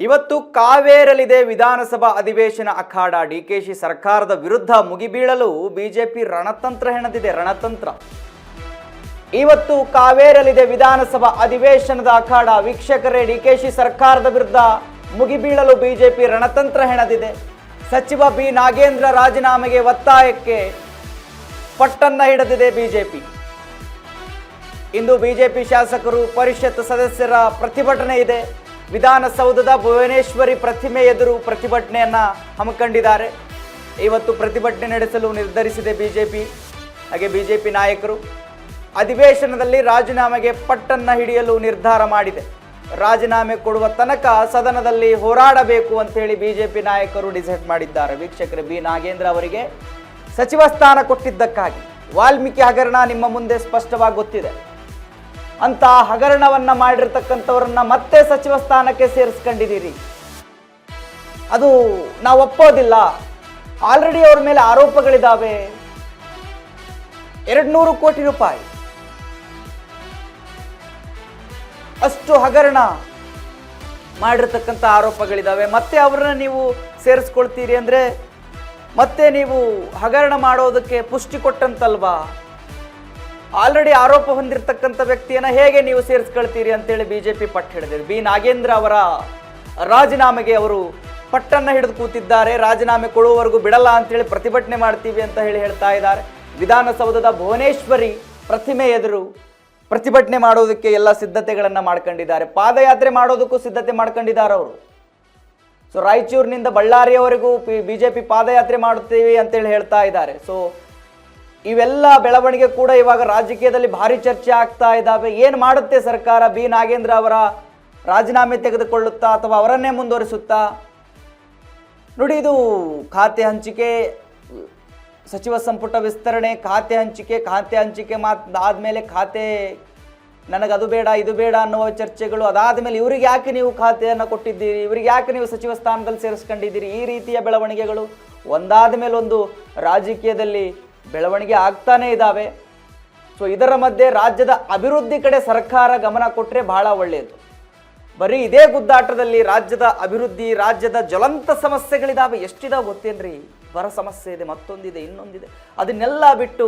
ಇವತ್ತು ಕಾವೇರಲಿದೆ ವಿಧಾನಸಭಾ ಅಧಿವೇಶನ ಅಖಾಡ. ಡಿಕೆಶಿ ಸರ್ಕಾರದ ವಿರುದ್ಧ ಮುಗಿಬೀಳಲು ಬಿಜೆಪಿ ರಣತಂತ್ರ ಹೆಣೆದಿದೆ. ರಣತಂತ್ರ ಇವತ್ತು ಕಾವೇರಲಿದೆ ವಿಧಾನಸಭಾ ಅಧಿವೇಶನದ ಅಖಾಡ. ವೀಕ್ಷಕರೇ, ಡಿಕೆಶಿ ಸರ್ಕಾರದ ವಿರುದ್ಧ ಮುಗಿಬೀಳಲು ಬಿಜೆಪಿ ರಣತಂತ್ರ ಹೆಣೆದಿದೆ. ಸಚಿವ ಬಿ ನಾಗೇಂದ್ರ ರಾಜೀನಾಮೆಗೆ ಒತ್ತಾಯಕ್ಕೆ ಪಟ್ಟನ್ನ ಹಿಡಿದಿದೆ ಬಿಜೆಪಿ. ಇಂದು ಬಿಜೆಪಿ ಶಾಸಕರು ಪರಿಷತ್ ಸದಸ್ಯರ ಪ್ರತಿಭಟನೆ ಇದೆ. ವಿಧಾನಸೌಧದ ಭುವನೇಶ್ವರಿ ಪ್ರತಿಮೆ ಎದುರು ಪ್ರತಿಭಟನೆಯನ್ನ ಹಮ್ಮಿಕೊಂಡಿದ್ದಾರೆ. ಇವತ್ತು ಪ್ರತಿಭಟನೆ ನಡೆಸಲು ನಿರ್ಧರಿಸಿದೆ ಬಿಜೆಪಿ. ಹಾಗೆ ಬಿಜೆಪಿ ನಾಯಕರು ಅಧಿವೇಶನದಲ್ಲಿ ರಾಜೀನಾಮೆಗೆ ಪಟ್ಟನ್ನ ಹಿಡಿಯಲು ನಿರ್ಧಾರ ಮಾಡಿದೆ. ರಾಜೀನಾಮೆ ಕೊಡುವ ತನಕ ಸದನದಲ್ಲಿ ಹೋರಾಡಬೇಕು ಅಂತ ಹೇಳಿ ಬಿಜೆಪಿ ನಾಯಕರು ಡಿಸೈಡ್ ಮಾಡಿದ್ದಾರೆ. ವೀಕ್ಷಕರೇ, ಬಿ ನಾಗೇಂದ್ರ ಅವರಿಗೆ ಸಚಿವ ಸ್ಥಾನ ಕೊಟ್ಟಿದ್ದಕ್ಕಾಗಿ ವಾಲ್ಮೀಕಿ ಹಗರಣ ನಿಮ್ಮ ಮುಂದೆ ಸ್ಪಷ್ಟವಾಗಿ ಗೊತ್ತಿದೆ. ಅಂತ ಹಗರಣವನ್ನ ಮಾಡಿರ್ತಕ್ಕಂಥವ್ರನ್ನ ಮತ್ತೆ ಸಚಿವ ಸ್ಥಾನಕ್ಕೆ ಸೇರಿಸ್ಕೊಂಡಿದ್ದೀರಿ. ಅದು ನಾವು ಒಪ್ಪೋದಿಲ್ಲ. ಆಲ್ರೆಡಿ ಅವ್ರ ಮೇಲೆ ಆರೋಪಗಳಿದ್ದಾವೆ. 200 ಕೋಟಿ ರೂಪಾಯಿ ಅಷ್ಟು ಹಗರಣ ಮಾಡಿರ್ತಕ್ಕಂಥ ಆರೋಪಗಳಿದ್ದಾವೆ. ಮತ್ತೆ ಅವರನ್ನ ನೀವು ಸೇರಿಸ್ಕೊಳ್ತೀರಿ ಅಂದ್ರೆ ಮತ್ತೆ ನೀವು ಹಗರಣ ಮಾಡೋದಕ್ಕೆ ಪುಷ್ಟಿ ಕೊಟ್ಟಂತಲ್ವಾ? ಆಲ್ರೆಡಿ ಆರೋಪ ಹೊಂದಿರತಕ್ಕಂಥ ವ್ಯಕ್ತಿಯನ್ನ ಹೇಗೆ ನೀವು ಸೇರಿಸ್ಕೊಳ್ತೀರಿ ಅಂತೇಳಿ ಬಿಜೆಪಿ ಪಟ್ಟು ಹಿಡಿದಿದೆ. ಬಿ ನಾಗೇಂದ್ರ ಅವರ ರಾಜೀನಾಮೆಗೆ ಅವರು ಪಟ್ಟನ್ನ ಹಿಡಿದು ಕೂತಿದ್ದಾರೆ. ರಾಜೀನಾಮೆ ಕೊಡುವವರೆಗೂ ಬಿಡಲ್ಲ ಅಂತೇಳಿ ಪ್ರತಿಭಟನೆ ಮಾಡ್ತೀವಿ ಅಂತ ಹೇಳ್ತಾ ಇದ್ದಾರೆ. ವಿಧಾನಸೌಧದ ಭುವನೇಶ್ವರಿ ಪ್ರತಿಮೆ ಎದುರು ಪ್ರತಿಭಟನೆ ಮಾಡೋದಕ್ಕೆ ಎಲ್ಲ ಸಿದ್ಧತೆಗಳನ್ನ ಮಾಡ್ಕೊಂಡಿದ್ದಾರೆ. ಪಾದಯಾತ್ರೆ ಮಾಡೋದಕ್ಕೂ ಸಿದ್ಧತೆ ಮಾಡ್ಕೊಂಡಿದ್ದಾರೆ ಅವರು. ಸೊ ರಾಯಚೂರಿನಿಂದ ಬಳ್ಳಾರಿಯವರೆಗೂ ಬಿಜೆಪಿ ಪಾದಯಾತ್ರೆ ಮಾಡುತ್ತೀವಿ ಅಂತೇಳಿ ಹೇಳ್ತಾ ಇದ್ದಾರೆ. ಸೊ ಇವೆಲ್ಲ ಬೆಳವಣಿಗೆ ಕೂಡ ಇವಾಗ ರಾಜಕೀಯದಲ್ಲಿ ಭಾರಿ ಚರ್ಚೆ ಆಗ್ತಾ ಇದ್ದಾವೆ. ಏನು ಮಾಡುತ್ತೆ ಸರ್ಕಾರ? ಬಿ ನಾಗೇಂದ್ರ ಅವರ ರಾಜೀನಾಮೆ ತೆಗೆದುಕೊಳ್ಳುತ್ತಾ ಅಥವಾ ಅವರನ್ನೇ ಮುಂದುವರಿಸುತ್ತಾ? ನೋಡಿ, ಇದು ಖಾತೆ ಹಂಚಿಕೆ, ಸಚಿವ ಸಂಪುಟ ವಿಸ್ತರಣೆ, ಖಾತೆ ಹಂಚಿಕೆ ಆದಮೇಲೆ ಖಾತೆ ನನಗದು ಬೇಡ ಇದು ಬೇಡ ಅನ್ನುವ ಚರ್ಚೆಗಳು. ಅದಾದಮೇಲೆ ಇವ್ರಿಗೆ ಯಾಕೆ ನೀವು ಖಾತೆಯನ್ನು ಕೊಟ್ಟಿದ್ದೀರಿ, ಇವರಿಗೆ ಯಾಕೆ ನೀವು ಸಚಿವ ಸ್ಥಾನದಲ್ಲಿ ಸೇರಿಸ್ಕೊಂಡಿದ್ದೀರಿ, ಈ ರೀತಿಯ ಬೆಳವಣಿಗೆಗಳು ಒಂದಾದ ಮೇಲೆ ಒಂದು ರಾಜಕೀಯದಲ್ಲಿ ಬೆಳವಣಿಗೆ ಆಗ್ತಾನೇ ಇದ್ದಾವೆ. ಸೊ ಇದರ ಮಧ್ಯೆ ರಾಜ್ಯದ ಅಭಿವೃದ್ಧಿ ಕಡೆ ಸರ್ಕಾರ ಗಮನ ಕೊಟ್ಟರೆ ಬಹಳ ಒಳ್ಳೆಯದು. ಬರೀ ಇದೇ ಗುದ್ದಾಟದಲ್ಲಿ ರಾಜ್ಯದ ಅಭಿವೃದ್ಧಿ, ರಾಜ್ಯದ ಜ್ವಲಂತ ಸಮಸ್ಯೆಗಳಿದ್ದಾವೆ. ಎಷ್ಟಿದಾವೆ ಗೊತ್ತೇನ್ರಿ? ಬರ ಸಮಸ್ಯೆ ಇದೆ, ಮತ್ತೊಂದಿದೆ, ಇನ್ನೊಂದಿದೆ. ಅದನ್ನೆಲ್ಲ ಬಿಟ್ಟು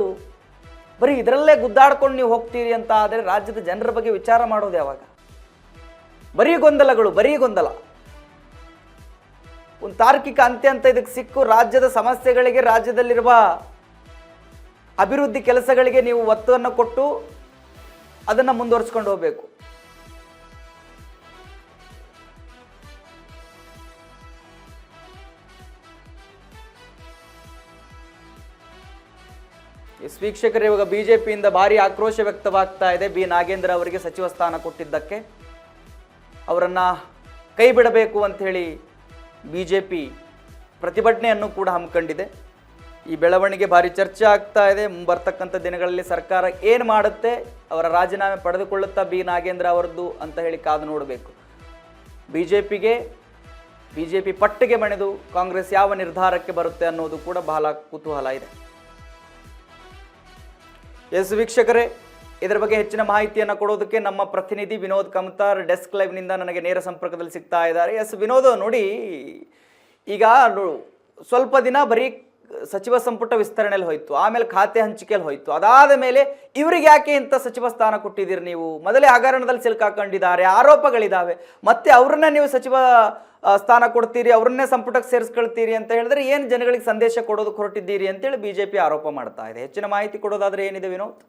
ಬರೀ ಇದರಲ್ಲೇ ಗುದ್ದಾಡ್ಕೊಂಡು ನೀವು ಹೋಗ್ತೀರಿ ಅಂತ ಆದರೆ ರಾಜ್ಯದ ಜನರ ಬಗ್ಗೆ ವಿಚಾರ ಮಾಡೋದು ಯಾವಾಗ? ಬರೀ ಗೊಂದಲಗಳು, ಬರೀ ಗೊಂದಲ. ಒಂದು ತಾರ್ಕಿಕ ಅಂತ್ಯ ಅಂತ ಇದಕ್ಕೆ ಸಿಕ್ಕು ರಾಜ್ಯದ ಸಮಸ್ಯೆಗಳಿಗೆ, ರಾಜ್ಯದಲ್ಲಿರುವ ಅಭಿವೃದ್ಧಿ ಕೆಲಸಗಳಿಗೆ ನೀವು ಒತ್ತನ್ನು ಕೊಟ್ಟು ಅದನ್ನು ಮುಂದುವರಿಸ್ಕೊಂಡು ಹೋಗಬೇಕು. ವೀಕ್ಷಕರೇ, ಇವಾಗ ಬಿಜೆಪಿಯಿಂದ ಭಾರಿ ಆಕ್ರೋಶ ವ್ಯಕ್ತವಾಗ್ತಾ ಇದೆ. ಬಿ ನಾಗೇಂದ್ರ ಅವರಿಗೆ ಸಚಿವ ಸ್ಥಾನ ಕೊಟ್ಟಿದ್ದಕ್ಕೆ ಅವರನ್ನ ಕೈ ಬಿಡಬೇಕು ಅಂತ ಹೇಳಿ ಬಿಜೆಪಿ ಪ್ರತಿಭಟನೆಯನ್ನು ಕೂಡ ಹಮ್ಮಿಕೊಂಡಿದೆ. ಈ ಬೆಳವಣಿಗೆ ಭಾರಿ ಚರ್ಚೆ ಆಗ್ತಾ ಇದೆ. ಮುಂಬರ್ತಕ್ಕಂಥ ದಿನಗಳಲ್ಲಿ ಸರ್ಕಾರ ಏನು ಮಾಡುತ್ತೆ, ಅವರ ರಾಜೀನಾಮೆ ಪಡೆದುಕೊಳ್ಳುತ್ತಾ ಬಿ ನಾಗೇಂದ್ರ ಅವರದ್ದು ಅಂತ ಹೇಳಿ ಕಾದು ನೋಡಬೇಕು. ಬಿಜೆಪಿ ಪಟ್ಟಿಗೆ ಮಣಿದು ಕಾಂಗ್ರೆಸ್ ಯಾವ ನಿರ್ಧಾರಕ್ಕೆ ಬರುತ್ತೆ ಅನ್ನೋದು ಕೂಡ ಬಹಳ ಕುತೂಹಲ ಇದೆ. ಎಸ್ ವೀಕ್ಷಕರೇ, ಇದರ ಬಗ್ಗೆ ಹೆಚ್ಚಿನ ಮಾಹಿತಿಯನ್ನು ಕೊಡೋದಕ್ಕೆ ನಮ್ಮ ಪ್ರತಿನಿಧಿ ವಿನೋದ್ ಕಮ್ತಾರ್ ಡೆಸ್ಕ್ ಲೈವ್ನಿಂದ ನನಗೆ ನೇರ ಸಂಪರ್ಕದಲ್ಲಿ ಸಿಗ್ತಾ ಇದ್ದಾರೆ. ಎಸ್ ವಿನೋದ್, ನೋಡಿ, ಈಗ ಸ್ವಲ್ಪ ದಿನ ಬರೀ ಸಚಿವ ಸಂಪುಟ ವಿಸ್ತರಣೆಯಲ್ಲಿ ಹೋಯ್ತು, ಆಮೇಲೆ ಖಾತೆ ಹಂಚಿಕೆಯಲ್ಲಿ ಹೋಯ್ತು. ಅದಾದ ಮೇಲೆ ಇವರಿಗೆ ಯಾಕೆ ಇಂಥ ಸಚಿವ ಸ್ಥಾನ ಕೊಟ್ಟಿದ್ದೀರಿ? ನೀವು ಮೊದಲೇ ಹಗರಣದಲ್ಲಿ ಸಿಲುಕಾಕೊಂಡಿದ್ದಾರೆ, ಆರೋಪಗಳಿದ್ದಾವೆ, ಮತ್ತೆ ಅವ್ರನ್ನ ನೀವು ಸಚಿವ ಸ್ಥಾನ ಕೊಡ್ತೀರಿ, ಅವ್ರನ್ನೇ ಸಂಪುಟಕ್ಕೆ ಸೇರಿಸ್ಕೊಳ್ತೀರಿ ಅಂತ ಹೇಳಿದ್ರೆ ಏನು ಜನಗಳಿಗೆ ಸಂದೇಶ ಕೊಡೋದಕ್ಕೆ ಹೊರಟಿದ್ದೀರಿ ಅಂತೇಳಿ ಬಿಜೆಪಿ ಆರೋಪ ಮಾಡ್ತಾ ಇದೆ. ಹೆಚ್ಚಿನ ಮಾಹಿತಿ ಕೊಡೋದಾದ್ರೆ ಏನಿದೆ ವಿನೋದ್?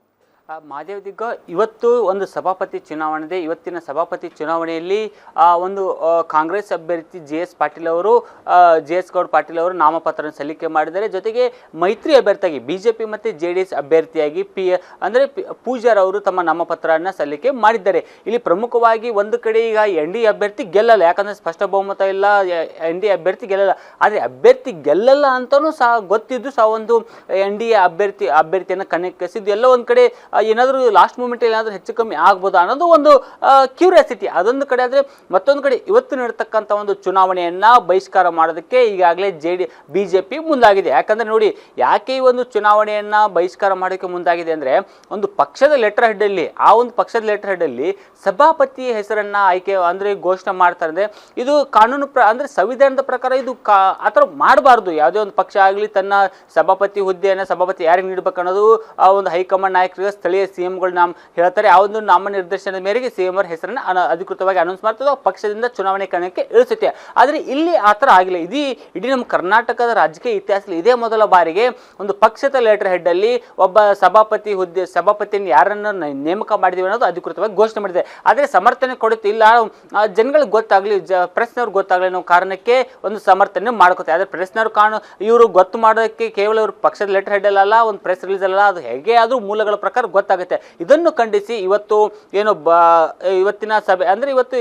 ಮಹಾದೇವ್ ದಿಗ್ಗ, ಇವತ್ತು ಒಂದು ಸಭಾಪತಿ ಚುನಾವಣೆ ಇದೆ. ಇವತ್ತಿನ ಸಭಾಪತಿ ಚುನಾವಣೆಯಲ್ಲಿ ಒಂದು ಕಾಂಗ್ರೆಸ್ ಅಭ್ಯರ್ಥಿ JS ಗೌಡ್ ಪಾಟೀಲ್ ಅವರು ನಾಮಪತ್ರ ಸಲ್ಲಿಕೆ ಮಾಡಿದ್ದಾರೆ. ಜೊತೆಗೆ ಮೈತ್ರಿ ಅಭ್ಯರ್ಥಿಯಾಗಿ BJP ಮತ್ತು JDS ಅಭ್ಯರ್ಥಿಯಾಗಿ ಪೂಜಾರ್ ಅವರು ತಮ್ಮ ನಾಮಪತ್ರವನ್ನು ಸಲ್ಲಿಕೆ ಮಾಡಿದ್ದಾರೆ. ಇಲ್ಲಿ ಪ್ರಮುಖವಾಗಿ ಒಂದು ಕಡೆ ಈಗ NDA ಅಭ್ಯರ್ಥಿ ಗೆಲ್ಲಲ್ಲ, ಯಾಕಂದರೆ ಸ್ಪಷ್ಟ ಬಹುಮತ ಇಲ್ಲ, NDA ಅಭ್ಯರ್ಥಿ ಗೆಲ್ಲಲ್ಲ. ಆದರೆ ಅಭ್ಯರ್ಥಿ ಗೆಲ್ಲಲ್ಲ ಅಂತಲೂ ಸಹ ಗೊತ್ತಿದ್ದು ಸಹ ಒಂದು NDA ಅಭ್ಯರ್ಥಿಯನ್ನು ಕಣಕ್ಕಿಳಿಸಿದ್ದು. ಎಲ್ಲ ಒಂದು ಕಡೆ ಏನಾದರೂ ಲಾಸ್ಟ್ ಮೂಮೆಂಟ್ ಏನಾದರೂ ಹೆಚ್ಚು ಕಮ್ಮಿ ಆಗ್ಬೋದಾ ಅನ್ನೋದು ಒಂದು ಕ್ಯೂರಿಯಾಸಿಟಿ ಅದೊಂದು ಕಡೆ. ಆದರೆ ಮತ್ತೊಂದು ಕಡೆ ಇವತ್ತು ನಡೆತಕ್ಕಂಥ ಒಂದು ಚುನಾವಣೆಯನ್ನ ಬಹಿಷ್ಕಾರ ಮಾಡೋದಕ್ಕೆ ಈಗಾಗಲೇ ಬಿಜೆಪಿ ಮುಂದಾಗಿದೆ. ಯಾಕಂದ್ರೆ ನೋಡಿ, ಯಾಕೆ ಈ ಒಂದು ಚುನಾವಣೆಯನ್ನ ಬಹಿಷ್ಕಾರ ಮಾಡೋಕ್ಕೆ ಮುಂದಾಗಿದೆ ಅಂದ್ರೆ, ಒಂದು ಪಕ್ಷದ ಲೆಟರ್ ಹೆಡ್ ಅಲ್ಲಿ, ಆ ಒಂದು ಪಕ್ಷದ ಲೆಟರ್ ಹೆಡ್ ಅಲ್ಲಿ ಸಭಾಪತಿ ಹೆಸರನ್ನ ಆಯ್ಕೆ ಅಂದ್ರೆ ಘೋಷಣೆ ಮಾಡ್ತಾರೆ. ಅಂದ್ರೆ ಇದು ಕಾನೂನು ಅಂದ್ರೆ ಸಂವಿಧಾನದ ಪ್ರಕಾರ ಇದು ಆ ಥರ ಮಾಡಬಾರ್ದು. ಯಾವುದೇ ಒಂದು ಪಕ್ಷ ಆಗಲಿ ತನ್ನ ಸಭಾಪತಿ ಹುದ್ದೆಯನ್ನು ಸಭಾಪತಿ ಯಾರಿಗೆ ನೀಡಬೇಕು ಅನ್ನೋದು ಆ ಒಂದು ಹೈಕಮಾಂಡ್ ನಾಯಕರಿಗೆ ಸ್ಥಳೀಯ ಸಿಎಂಗಳು ಹೇಳ್ತಾರೆ. ಆ ಒಂದು ನಾಮನಿರ್ದೇಶನದ ಮೇರೆಗೆ ಸಿಎಂ ಅವರ ಹೆಸರನ್ನು ಅಧಿಕೃತವಾಗಿ ಅನೌನ್ಸ್ ಮಾಡ್ತದೆ, ಪಕ್ಷದಿಂದ ಚುನಾವಣೆ ಕಣಕ್ಕೆ ಇಳಿಸುತ್ತೆ. ಆದರೆ ಇಲ್ಲಿ ಆ ಥರ ಆಗಿಲ್ಲ. ಇಡೀ ನಮ್ಮ ಕರ್ನಾಟಕದ ರಾಜಕೀಯ ಇತಿಹಾಸದಲ್ಲಿ ಇದೇ ಮೊದಲ ಬಾರಿಗೆ ಒಂದು ಪಕ್ಷದ ಲೆಟರ್ ಹೆಡ್ ಅಲ್ಲಿ ಒಬ್ಬ ಸಭಾಪತಿಯನ್ನು ಯಾರನ್ನು ನೇಮಕ ಮಾಡಿದೀವಿ ಅನ್ನೋದು ಅಧಿಕೃತವಾಗಿ ಘೋಷಣೆ ಮಾಡಿದೆ. ಆದರೆ ಸಮರ್ಥನೆ ಕೊಡುತ್ತಿಲ್ಲ, ಜನಗಳಿಗೆ ಗೊತ್ತಾಗ್ಲಿ, ಪ್ರೆಸ್ನವ್ರಿಗೆ ಗೊತ್ತಾಗ್ಲಿ ಅನ್ನೋ ಕಾರಣಕ್ಕೆ ಒಂದು ಸಮರ್ಥನೆ ಮಾಡ್ಕೋತಾರೆ. ಆದರೆ ಪ್ರೆಸ್ನವ್ರು ಇವರು ಗೊತ್ತು ಮಾಡೋದಕ್ಕೆ ಕೇವಲ ಇವರು ಪಕ್ಷದ ಲೆಟರ್ ಹೆಡ್ ಅಲ್ಲ, ಒಂದು ಪ್ರೆಸ್ ರಿಲೀಸ್ ಅಲ್ಲ, ಅದು ಹೇಗೆ ಆದರೂ ಮೂಲಗಳ ಪ್ರಕಾರ ಗೊತ್ತಾಗುತ್ತೆ. ಇದನ್ನು ಖಂಡಿಸಿ ಇವತ್ತು ಏನು ಇವತ್ತಿನ ಸಭೆ ಅಂದ್ರೆ ಇವತ್ತು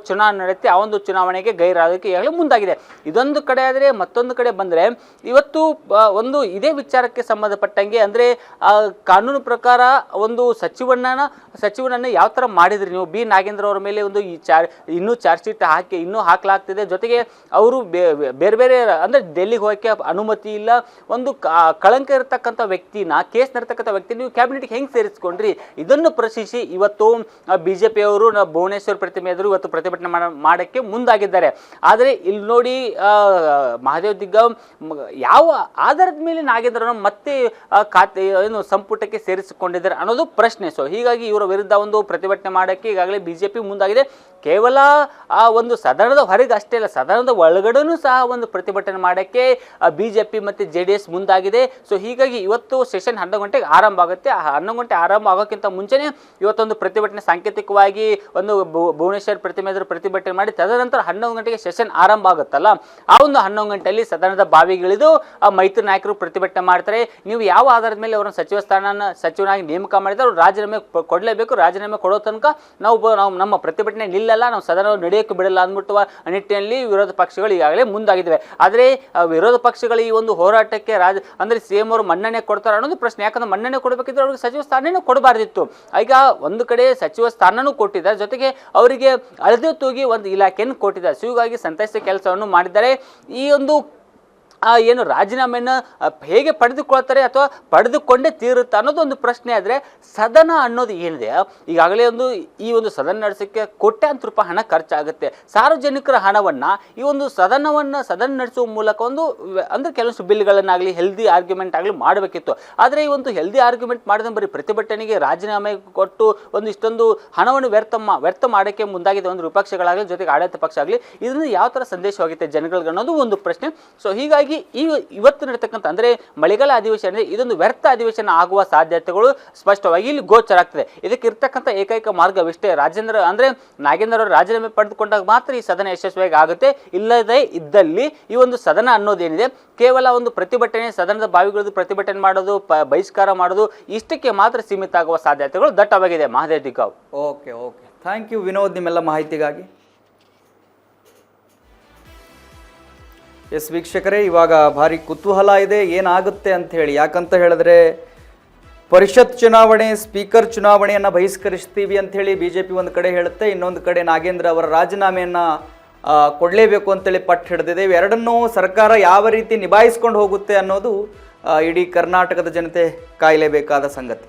ಚುನಾವಣೆ ನಡೆಯುತ್ತೆ, ಆ ಒಂದು ಚುನಾವಣೆಗೆ ಗೈರಾಗೋದಕ್ಕೆ ಈಗಾಗಲೇ ಮುಂದಾಗಿದೆ. ಇದೊಂದು ಕಡೆ ಆದರೆ ಮತ್ತೊಂದು ಕಡೆ ಬಂದರೆ ಇವತ್ತು ಒಂದು ಇದೇ ವಿಚಾರಕ್ಕೆ ಸಂಬಂಧಪಟ್ಟಂಗೆ ಅಂದ್ರೆ ಕಾನೂನು ಪ್ರಕಾರ ಒಂದು ಸಚಿವನನ್ನ ಯಾವ ಥರ ಮಾಡಿದ್ರಿ ನೀವು? ಬಿ ನಾಗೇಂದ್ರ ಅವರ ಮೇಲೆ ಒಂದು ಇನ್ನೂ ಚಾರ್ಜ್ ಶೀಟ್ ಇನ್ನೂ ಹಾಕಲಾಗ್ತಿದೆ. ಜೊತೆಗೆ ಅವರು ಬೇರೆ ಬೇರೆ ಅಂದ್ರೆ ಡೆಲ್ಲಿಗೆ ಹೋಗಕ್ಕೆ ಅನುಮತಿ ಇಲ್ಲ. ಒಂದು ಕಳಂಕ ಇರತಕ್ಕಂಥ ವ್ಯಕ್ತಿನ, ಕೇಸ್ ಇರತಕ್ಕಂಥ ವ್ಯಕ್ತಿ ನೀವು ಕ್ಯಾಬಿನೆಟ್ಗೆ ಹೆಂಗೆ ಸೇರಿಸ್ಕೊಂಡ್ರಿ? ಇದನ್ನು ಪ್ರಶ್ನಿಸಿ ಇವತ್ತು ಬಿಜೆಪಿ ಅವರು ಭುವನೇಶ್ವರ್ ಪ್ರತಿಮೆ ಎದುರು ಇವತ್ತು ಪ್ರತಿಭಟನೆ ಮಾಡಕ್ಕೆ ಮುಂದಾಗಿದ್ದಾರೆ. ಆದರೆ ಇಲ್ಲಿ ನೋಡಿ, ಮಹಾದೇವ್ ದಿಗ್ಗಾಂವ್ ಯಾವ ಆಧಾರದ ಮೇಲೆ ನಾಗೇಂದ್ರನ ಮತ್ತೆ ಸಂಪುಟಕ್ಕೆ ಸೇರಿಸಿಕೊಂಡಿದ್ದಾರೆ ಅನ್ನೋದು ಪ್ರಶ್ನೆ. ಸೊ ಹೀಗಾಗಿ ಇವರ ವಿರುದ್ಧ ಒಂದು ಪ್ರತಿಭಟನೆ ಮಾಡಕ್ಕೆ ಈಗಾಗಲೇ ಬಿಜೆಪಿ ಮುಂದಾಗಿದೆ. ಕೇವಲ ಆ ಒಂದು ಸದನದ ಹೊರಗೆ ಅಷ್ಟೇ ಅಲ್ಲ, ಸದನದ ಒಳಗಡೆನೂ ಸಹ ಒಂದು ಪ್ರತಿಭಟನೆ ಮಾಡಕ್ಕೆ ಬಿಜೆಪಿ ಮತ್ತು JDS ಮುಂದಾಗಿದೆ. ಸೊ ಹೀಗಾಗಿ ಇವತ್ತು ಸೆಷನ್ 11 ಗಂಟೆಗೆ ಆರಂಭ ಆಗುತ್ತೆ. ಆ 11 ಗಂಟೆ ಆರಂಭ ಆಗೋಕ್ಕಿಂತ ಮುಂಚೆನೇ ಇವತ್ತೊಂದು ಪ್ರತಿಭಟನೆ ಸಾಂಕೇತಿಕವಾಗಿ ಒಂದು ಭುವನೇಶ್ವರ್ ಪ್ರತಿಮೆ ಎದುರು ಪ್ರತಿಭಟನೆ ಮಾಡಿ ತದನಂತರ 11 ಗಂಟೆಗೆ ಸೆಷನ್ ಆರಂಭ ಆಗುತ್ತಲ್ಲ, ಆ ಒಂದು 11 ಗಂಟೆಯಲ್ಲಿ ಸದನದ ಬಾವಿಗಿಳಿದು ಮೈತ್ರಿ ನಾಯಕರು ಪ್ರತಿಭಟನೆ ಮಾಡ್ತಾರೆ. ನೀವು ಯಾವ ಆಧಾರದ ಮೇಲೆ ಅವರನ್ನು ಸಚಿವನಾಗಿ ನೇಮಕ ಮಾಡಿದ್ರೆ ಅವ್ರು ರಾಜೀನಾಮೆ ಕೊಡಲೇಬೇಕು, ರಾಜೀನಾಮೆ ಕೊಡೋ ತನಕ ನಾವು ನಮ್ಮ ಪ್ರತಿಭಟನೆ ನಿಲ್ಲಲ್ಲ, ನಾವು ಸದನ ನಡೆಯೋಕ್ಕೆ ಬಿಡಲ್ಲ ಅಂದ್ಬಿಟ್ಟು ನಿಟ್ಟಿನಲ್ಲಿ ವಿರೋಧ ಪಕ್ಷಗಳು ಈಗಾಗಲೇ ಮುಂದಾಗಿದ್ದಾವೆ. ಆದರೆ ವಿರೋಧ ಪಕ್ಷಗಳು ಈ ಒಂದು ಹೋರಾಟಕ್ಕೆ ಅಂದ್ರೆ ಸಿಎಂ ಅವರು ಮನ್ನಣೆ ಕೊಡ್ತಾರೆ ಅನ್ನೋದು ಪ್ರಶ್ನೆ. ಯಾಕಂದ್ರೆ ಮನ್ನಣೆ ಕೊಡಬೇಕಿದ್ರೆ ಅವ್ರಿಗೆ ಸಚಿವ ಸ್ಥಾನನೂ ಕೊಡಬಾರ್ದಿತ್ತು. ಈಗ ಒಂದು ಕಡೆ ಸಚಿವ ಸ್ಥಾನನೂ ಕೊಟ್ಟಿದ್ದಾರೆ, ಜೊತೆಗೆ ಅವರಿಗೆ ಅಳದೆ ತೂಗಿ ಒಂದು ಇಲಾಖೆಯನ್ನು ಕೊಟ್ಟಿದ್ದಾರೆ. ಸೊ ಹೀಗಾಗಿ ಸಂತೈಸಿದ ಕೆಲಸವನ್ನು ಮಾಡಿದ್ದಾರೆ. ಈ ಒಂದು ಏನು ರಾಜೀನಾಮೆಯನ್ನು ಹೇಗೆ ಪಡೆದುಕೊಳ್ತಾರೆ ಅಥವಾ ಪಡೆದುಕೊಂಡೇ ತೀರುತ್ತೆ ಅನ್ನೋದು ಒಂದು ಪ್ರಶ್ನೆ. ಆದರೆ ಸದನ ಅನ್ನೋದು ಏನಿದೆ, ಈಗಾಗಲೇ ಈ ಒಂದು ಸದನ ನಡೆಸೋಕ್ಕೆ ಕೋಟ್ಯಾಂತರ ರೂಪಾಯಿ ಹಣ ಖರ್ಚಾಗುತ್ತೆ. ಸಾರ್ವಜನಿಕರ ಹಣವನ್ನು ಈ ಒಂದು ಸದನ ನಡೆಸುವ ಮೂಲಕ ಅಂದರೆ ಕೆಲವೊಂದು ಬಿಲ್ಗಳನ್ನಾಗಲಿ ಹೆಲ್ದಿ ಆರ್ಗ್ಯುಮೆಂಟ್ ಆಗಲಿ ಮಾಡಬೇಕಿತ್ತು. ಆದರೆ ಈ ಒಂದು ಹೆಲ್ದಿ ಆರ್ಗ್ಯುಮೆಂಟ್ ಮಾಡಿದ ಬರೀ ಪ್ರತಿಭಟನೆಗೆ ರಾಜೀನಾಮೆ ಕೊಟ್ಟು ಇಷ್ಟೊಂದು ಹಣವನ್ನು ವ್ಯರ್ಥ ಮಾಡೋಕ್ಕೆ ಮುಂದಾಗಿದೆ ಒಂದು ವಿಪಕ್ಷಗಳಾಗಲಿ ಜೊತೆಗೆ ಆಡಳಿತ ಪಕ್ಷ ಆಗಲಿ. ಇದರಿಂದ ಯಾವ ಥರ ಸಂದೇಶವಾಗುತ್ತೆ ಜನಗಳಿಗೆ ಅನ್ನೋದು ಒಂದು ಪ್ರಶ್ನೆ. ಸೊ ಹೀಗಾಗಿ ಇವತ್ತು ನಡೀತಕ್ಕಂಥ ಅಂದ್ರೆ ಮಳೆಗಾಲ ಅಧಿವೇಶನ ಇದೊಂದು ವ್ಯರ್ಥ ಅಧಿವೇಶನ ಆಗುವ ಸಾಧ್ಯತೆಗಳು ಸ್ಪಷ್ಟವಾಗಿ ಇಲ್ಲಿ ಗೋಚರ ಆಗ್ತದೆ. ಇದಕ್ಕೆ ಇರ್ತಕ್ಕಂಥ ಏಕೈಕ ಮಾರ್ಗವಿಷ್ಟೇ, ನಾಗೇಂದ್ರ ಅವರು ರಾಜೀನಾಮೆ ಪಡೆದುಕೊಂಡಾಗ ಮಾತ್ರ ಈ ಸದನ ಯಶಸ್ವಿಯಾಗಿ ಆಗುತ್ತೆ. ಇಲ್ಲದೇ ಇದ್ದಲ್ಲಿ ಈ ಒಂದು ಸದನ ಅನ್ನೋದೇನಿದೆ ಕೇವಲ ಒಂದು ಪ್ರತಿಭಟನೆ, ಸದನದ ಬಾವಿಗಳದ್ದು ಪ್ರತಿಭಟನೆ ಮಾಡೋದು, ಬಹಿಷ್ಕಾರ ಮಾಡೋದು, ಇಷ್ಟಕ್ಕೆ ಮಾತ್ರ ಸೀಮಿತ ಆಗುವ ಸಾಧ್ಯತೆಗಳು ದಟ್ಟವಾಗಿದೆ. Mahadev Diggaon. Okay, thank you Vinod ನಿಮ್ಮೆಲ್ಲ ಮಾಹಿತಿಗಾಗಿ. ಎಸ್ ವೀಕ್ಷಕರೇ, ಇವಾಗ ಭಾರಿ ಕುತೂಹಲ ಇದೆ ಏನಾಗುತ್ತೆ ಅಂತ ಹೇಳಿ. ಯಾಕಂತ ಹೇಳಿದ್ರೆ ಪರಿಷತ್ ಚುನಾವಣೆ, ಸ್ಪೀಕರ್ ಚುನಾವಣೆಯನ್ನು ಬಹಿಷ್ಕರಿಸ್ತೀವಿ ಅಂತ ಹೇಳಿ ಬಿಜೆಪಿ ಒಂದು ಕಡೆ ಹೇಳುತ್ತೆ, ಇನ್ನೊಂದು ಕಡೆ ನಾಗೇಂದ್ರ ಅವರ ರಾಜೀನಾಮೆಯನ್ನು ಕೊಡಲೇಬೇಕು ಅಂತೇಳಿ ಪಟ್ಟು ಹಿಡಿದಿದೆ. ಇವೆರಡನ್ನೂ ಸರ್ಕಾರ ಯಾವ ರೀತಿ ನಿಭಾಯಿಸ್ಕೊಂಡು ಹೋಗುತ್ತೆ ಅನ್ನೋದು ಇಡೀ ಕರ್ನಾಟಕದ ಜನತೆ ಕಾಯಲೇಬೇಕಾದ ಸಂಗತಿ.